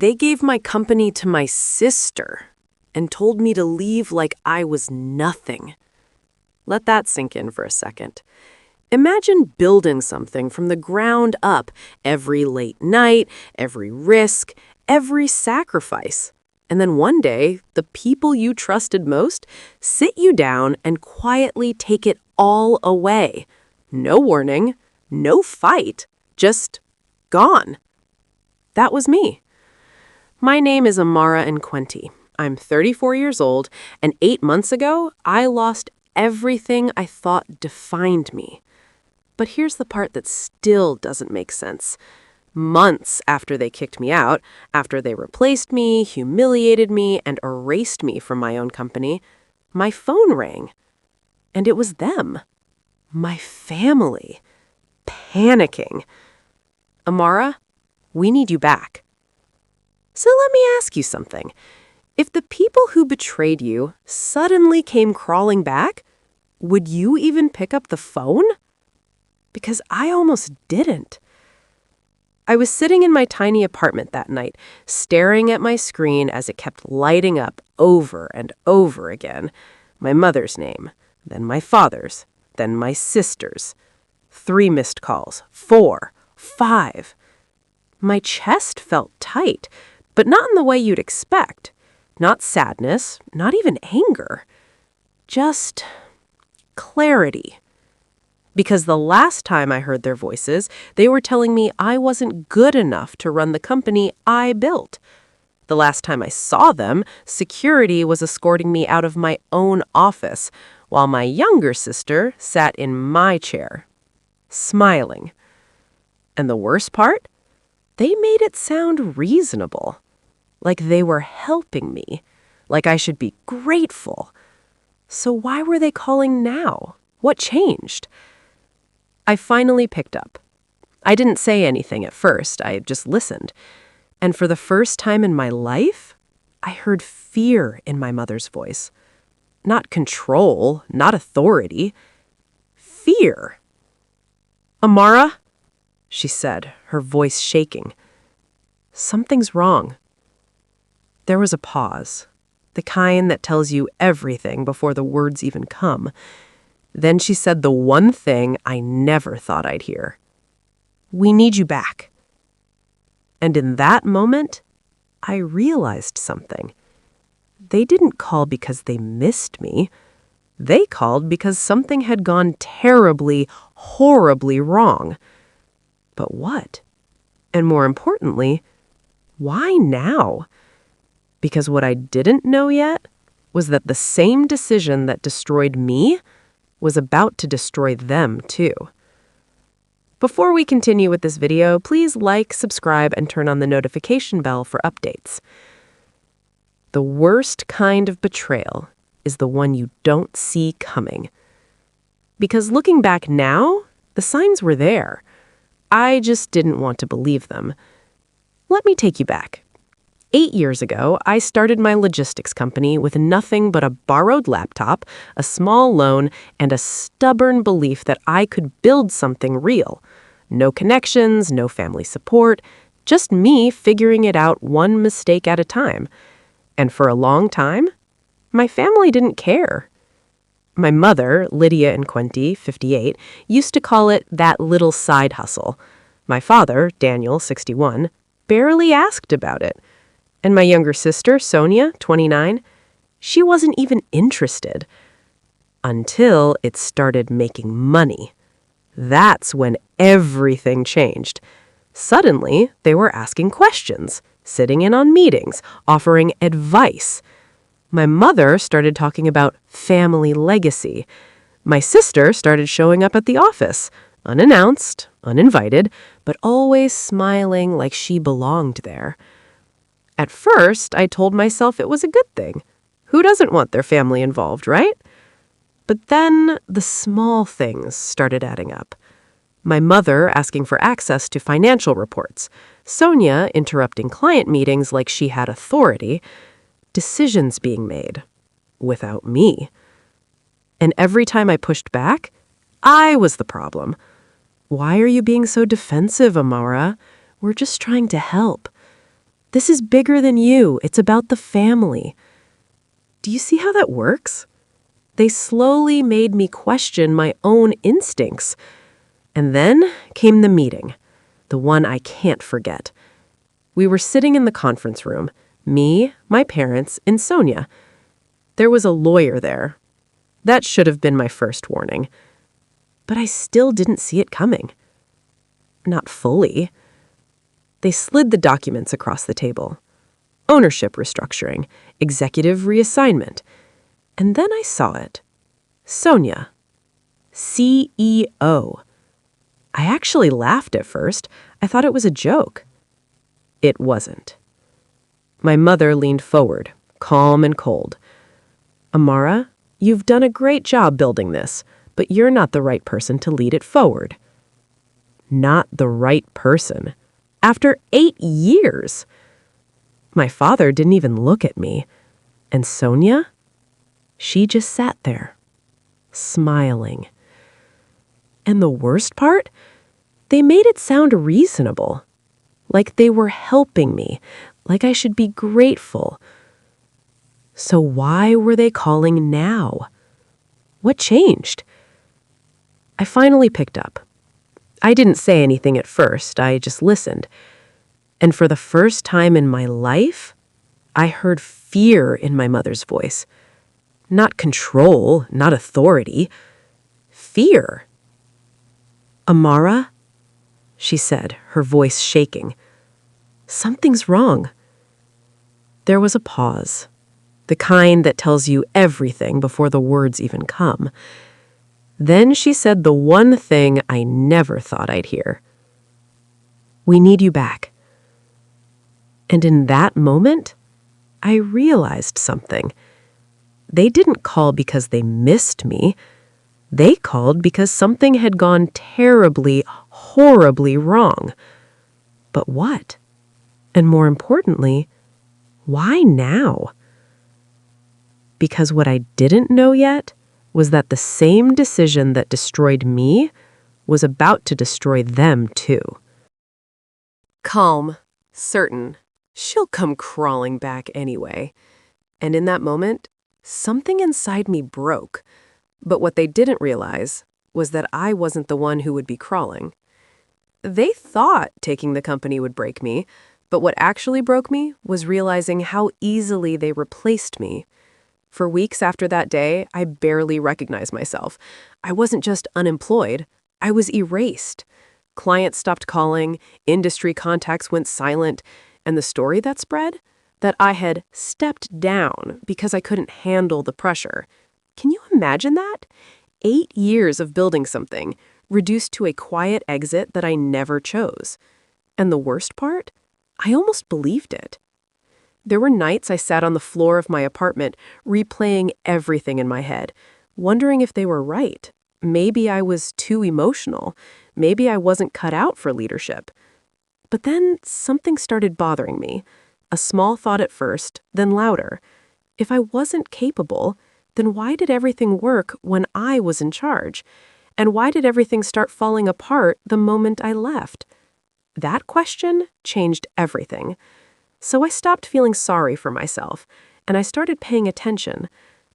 They gave my company to my sister and told me to leave like I was nothing. Let that sink in for a second. Imagine building something from the ground up, every late night, every risk, every sacrifice. And then one day, the people you trusted most sit you down and quietly take it all away. No warning, no fight, just gone. That was me. My name is Amara Nkwenti. I'm 34 years old, and 8 months ago, I lost everything I thought defined me. But here's the part that still doesn't make sense. Months after they kicked me out, after they replaced me, humiliated me, and erased me from my own company, my phone rang. And it was them. My family. Panicking. Amara, we need you back. So let me ask you something. If the people who betrayed you suddenly came crawling back, would you even pick up the phone? Because I almost didn't. I was sitting in my tiny apartment that night, staring at my screen as it kept lighting up over and over again. My mother's name, then my father's, then my sister's. 3 missed calls, 4, 5. My chest felt tight, but not in the way you'd expect. Not sadness, not even anger. Just clarity. Because the last time I heard their voices, they were telling me I wasn't good enough to run the company I built. The last time I saw them, security was escorting me out of my own office, while my younger sister sat in my chair, smiling. And the worst part? They made it sound reasonable. Like they were helping me. Like I should be grateful. So why were they calling now? What changed? I finally picked up. I didn't say anything at first, I just listened. And for the first time in my life, I heard fear in my mother's voice. Not control, not authority. Fear. Amara, she said, her voice shaking. Something's wrong. There was a pause, the kind that tells you everything before the words even come. Then she said the one thing I never thought I'd hear. We need you back. And in that moment, I realized something. They didn't call because they missed me. They called because something had gone terribly, horribly wrong. But what? And more importantly, why now? Because what I didn't know yet was that the same decision that destroyed me was about to destroy them too. Before we continue with this video, please like, subscribe, and turn on the notification bell for updates. The worst kind of betrayal is the one you don't see coming. Because looking back now, the signs were there. I just didn't want to believe them. Let me take you back. 8 years ago, I started my logistics company with nothing but a borrowed laptop, a small loan, and a stubborn belief that I could build something real. No connections, no family support, just me figuring it out one mistake at a time. And for a long time, my family didn't care. My mother, Lydia Nkwenti, 58, used to call it that little side hustle. My father, Daniel, 61, barely asked about it. And my younger sister, Sonia, 29, she wasn't even interested. Until it started making money. That's when everything changed. Suddenly, they were asking questions, sitting in on meetings, offering advice. My mother started talking about family legacy. My sister started showing up at the office, unannounced, uninvited, but always smiling like she belonged there. At first, I told myself it was a good thing. Who doesn't want their family involved, right? But then the small things started adding up. My mother asking for access to financial reports, Sonia interrupting client meetings like she had authority, decisions being made without me. And every time I pushed back, I was the problem. Why are you being so defensive, Amara? We're just trying to help. This is bigger than you. It's about the family. Do you see how that works? They slowly made me question my own instincts. And then came the meeting, the one I can't forget. We were sitting in the conference room, me, my parents, and Sonia. There was a lawyer there. That should have been my first warning. But I still didn't see it coming. Not fully. They slid the documents across the table. Ownership restructuring, executive reassignment. And then I saw it. Sonia. CEO. I actually laughed at first. I thought it was a joke. It wasn't. My mother leaned forward, calm and cold. Amara, you've done a great job building this, but you're not the right person to lead it forward. Not the right person. After 8 years. My father didn't even look at me. And Sonia? She just sat there, smiling. And the worst part? They made it sound reasonable. Like they were helping me. Like I should be grateful. So why were they calling now? What changed? I finally picked up. I didn't say anything at first, I just listened. And for the first time in my life, I heard fear in my mother's voice. Not control, not authority. Fear. Amara, she said, her voice shaking. Something's wrong. There was a pause, the kind that tells you everything before the words even come. Then she said the one thing I never thought I'd hear. We need you back. And in that moment, I realized something. They didn't call because they missed me. They called because something had gone terribly, horribly wrong. But what? And more importantly, why now? Because what I didn't know yet was that the same decision that destroyed me was about to destroy them too. Calm, certain, she'll come crawling back anyway. And in that moment, something inside me broke. But what they didn't realize was that I wasn't the one who would be crawling. They thought taking the company would break me, but what actually broke me was realizing how easily they replaced me. For weeks after that day, I barely recognized myself. I wasn't just unemployed, I was erased. Clients stopped calling, industry contacts went silent, and the story that spread? That I had stepped down because I couldn't handle the pressure. Can you imagine that? 8 years of building something, reduced to a quiet exit that I never chose. And the worst part? I almost believed it. There were nights I sat on the floor of my apartment, replaying everything in my head, wondering if they were right. Maybe I was too emotional. Maybe I wasn't cut out for leadership. But then something started bothering me. A small thought at first, then louder. If I wasn't capable, then why did everything work when I was in charge? And why did everything start falling apart the moment I left? That question changed everything. So I stopped feeling sorry for myself, and I started paying attention.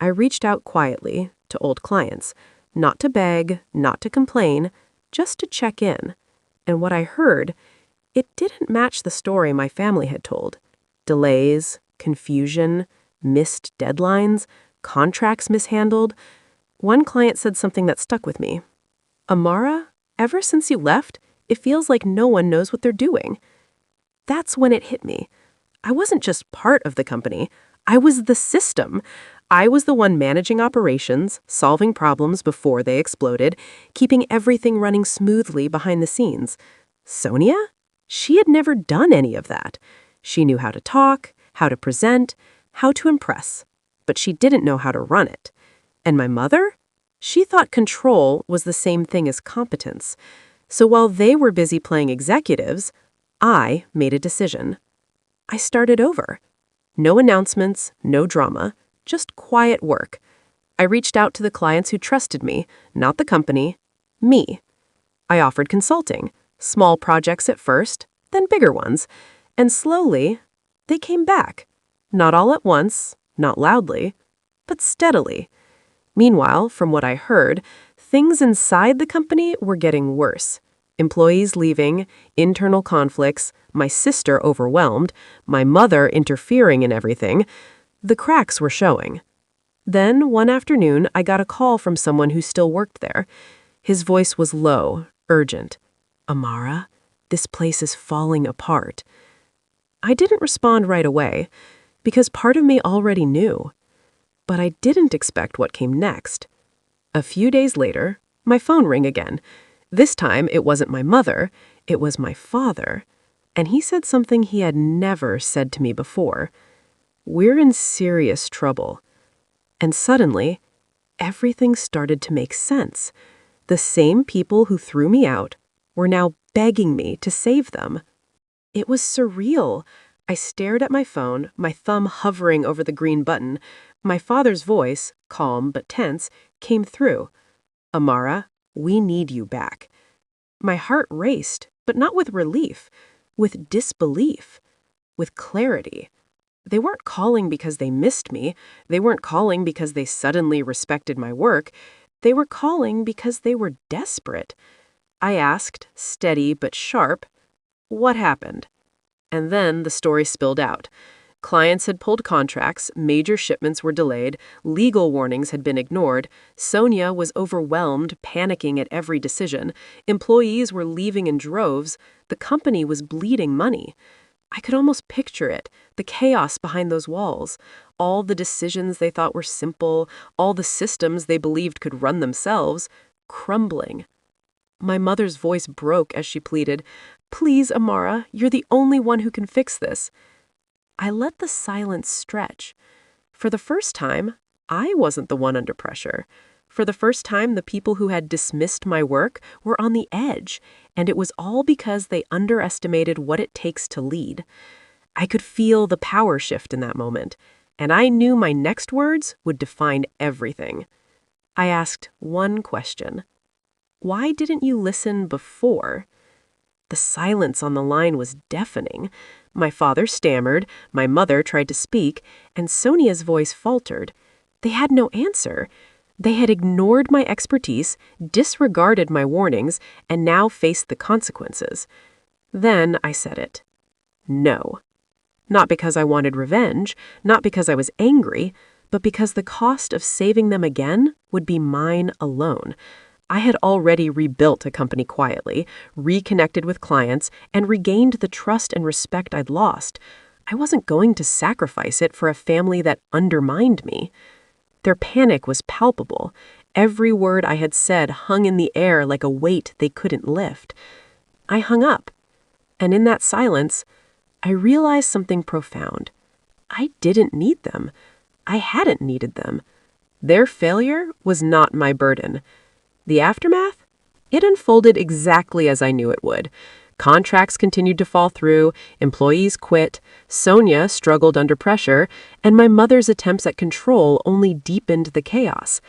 I reached out quietly to old clients, not to beg, not to complain, just to check in. And what I heard, it didn't match the story my family had told. Delays, confusion, missed deadlines, contracts mishandled. One client said something that stuck with me. Amara, ever since you left, it feels like no one knows what they're doing. That's when it hit me. I wasn't just part of the company. I was the system. I was the one managing operations, solving problems before they exploded, keeping everything running smoothly behind the scenes. Sonia? She had never done any of that. She knew how to talk, how to present, how to impress, but she didn't know how to run it. And my mother? She thought control was the same thing as competence. So while they were busy playing executives, I made a decision. I started over. No announcements, no drama, just quiet work. I reached out to the clients who trusted me, not the company, me. I offered consulting, small projects at first, then bigger ones, and slowly They came back. Not all at once, not loudly, but steadily. Meanwhile, from what I heard, things inside the company were getting worse. Employees leaving, internal conflicts, my sister overwhelmed, my mother interfering in everything. The cracks were showing. Then, one afternoon, I got a call from someone who still worked there. His voice was low, urgent. "Amara, this place is falling apart." I didn't respond right away, because part of me already knew. But I didn't expect what came next. A few days later, my phone rang again. This time, it wasn't my mother, it was my father. And he said something he had never said to me before. "We're in serious trouble." And suddenly, everything started to make sense. The same people who threw me out were now begging me to save them. It was surreal. I stared at my phone, my thumb hovering over the green button. My father's voice, calm but tense, came through. "Amara, we need you back." My heart raced, but not with relief, with disbelief, with clarity. They weren't calling because they missed me. They weren't calling because they suddenly respected my work. They were calling because they were desperate. I asked, steady but sharp, "What happened?" And then the story spilled out. Clients had pulled contracts, major shipments were delayed, legal warnings had been ignored, Sonia was overwhelmed, panicking at every decision, employees were leaving in droves, the company was bleeding money. I could almost picture it, the chaos behind those walls, all the decisions they thought were simple, all the systems they believed could run themselves, crumbling. My mother's voice broke as she pleaded, "Please, Amara, you're the only one who can fix this." I let the silence stretch. For the first time, I wasn't the one under pressure. For the first time, the people who had dismissed my work were on the edge, and it was all because they underestimated what it takes to lead. I could feel the power shift in that moment, and I knew my next words would define everything. I asked one question. "Why didn't you listen before?" The silence on the line was deafening. My father stammered, my mother tried to speak, and Sonia's voice faltered. They had no answer. They had ignored my expertise, disregarded my warnings, and now faced the consequences. Then I said it. No. Not because I wanted revenge, not because I was angry, but because the cost of saving them again would be mine alone. I had already rebuilt a company quietly, reconnected with clients, and regained the trust and respect I'd lost. I wasn't going to sacrifice it for a family that undermined me. Their panic was palpable. Every word I had said hung in the air like a weight they couldn't lift. I hung up, and in that silence, I realized something profound. I didn't need them. I hadn't needed them. Their failure was not my burden. The aftermath? It unfolded exactly as I knew it would. Contracts continued to fall through, employees quit, Sonia struggled under pressure, and my mother's attempts at control only deepened the chaos.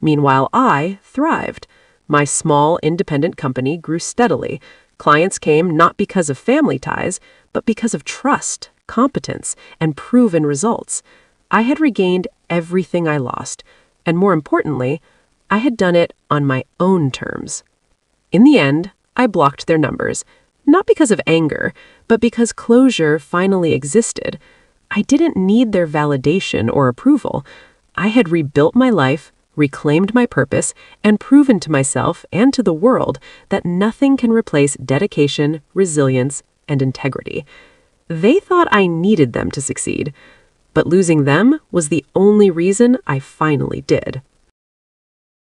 Meanwhile, I thrived. My small, independent company grew steadily. Clients came not because of family ties, but because of trust, competence, and proven results. I had regained everything I lost, and more importantly, I had done it on my own terms. In the end, I blocked their numbers, not because of anger, but because closure finally existed. I didn't need their validation or approval. I had rebuilt my life, reclaimed my purpose, and proven to myself and to the world that nothing can replace dedication, resilience, and integrity. They thought I needed them to succeed, but losing them was the only reason I finally did.